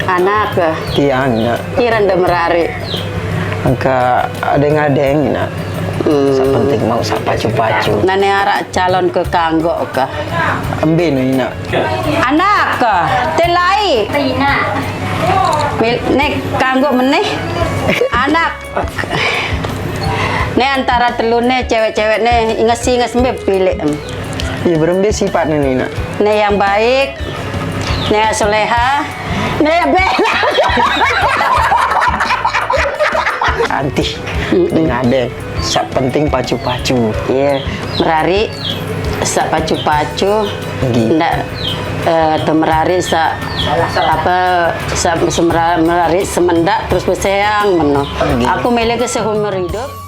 Anak ke? Tiang nak. Kiran dah merari. Angka adeng-adeng nak. Penting mau sak pacu-pacu. Nane arak calon ke kanggo ke? Ambil ni nak. Anak ke? Telai. Nek kanggo meneh. Anak. Ne antara telurnya cewek-cewek ne inges-inges mbak pilih. Iya berembe sifat ni nak. Ne yang baik, ne yang soleha, ne yang bela. Anti dengan adeng. Sak penting pacu-pacu. Iya, merari sak pacu-pacu. Ndak temerari sak apa sak merari semendak terus bersayang meno. Aku milih ke seumur hidup.